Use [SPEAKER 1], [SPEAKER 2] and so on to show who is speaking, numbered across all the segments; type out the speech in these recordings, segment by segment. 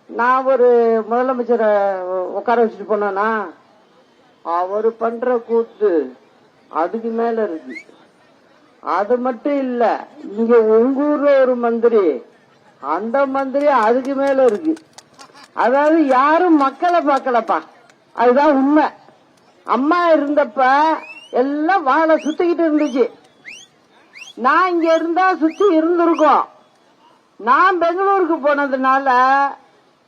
[SPEAKER 1] நான் ஒரு முதலமைச்சரை உட்கார வச்சுட்டு போனா அவரு பண்ற கூத்து அதுக்கு மேல இருக்கு. அது மட்டும் இல்ல, இங்க உங்க ஊர்ல ஒரு மந்திரி, அந்த மந்திரி அதுக்கு மேல இருக்கு. அதாவது யாரும் மக்களை பார்க்கலப்பா, அதுதான் உண்மை. அம்மா இருந்தப்ப எல்லாம் வாழை சுத்திக்கிட்டு இருந்துச்சு. நான் இங்க இருந்தா சுத்தி இருந்திருக்கோம். நான் பெங்களூருக்கு போனதுனால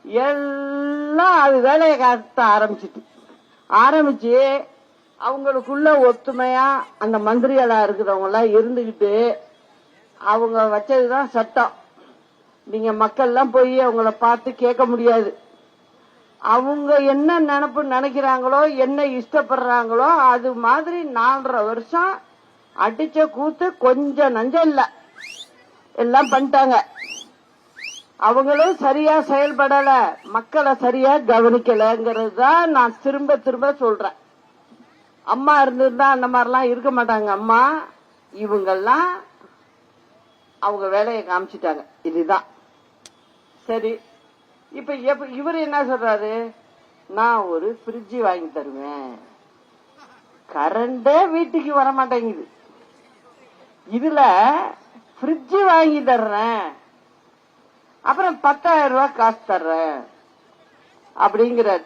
[SPEAKER 1] எல்லாம் அது வேலையை காட்ட ஆரம்பிச்சு அவங்களுக்குள்ள ஒத்துமையா அந்த மந்திரிகளா இருக்கிறவங்க எல்லாம் இருந்துகிட்டு அவங்க வச்சதுதான் சட்டம். நீங்க மக்கள் எல்லாம் போய் அவங்கள பார்த்து கேட்க முடியாது. அவங்க என்ன நினைக்கிறாங்களோ, என்ன இஷ்டப்படுறாங்களோ அது மாதிரி 4.5 வருஷம் அடிச்ச கூத்து கொஞ்சம் நஞ்சம் இல்ல, எல்லாம் பண்ணிட்டாங்க. அவங்களும் சரியா செயல்படல, மக்களை சரியா கவனிக்கலங்கிறது தான் நான் திரும்ப திரும்ப சொல்றேன். அம்மா இருந்திருந்தா அந்த மாதிரிலாம் இருக்க மாட்டாங்க. அம்மா இவங்கெல்லாம் அவங்க வேலையை காமிச்சிட்டாங்க. இதுதான் சரி. இப்ப இவர் என்ன சொல்றாரு, நான் ஒரு ஃப்ரிட்ஜ் வாங்கி தருவேன், கரண்டே வீட்டுக்கு வர மாட்டேங்குது, இதுல ஃப்ரிட்ஜ் வாங்கி தர்றேன், அப்புறம் 10,000 ரூபாய் காசு தர்றேன் அப்படிங்கிறார்.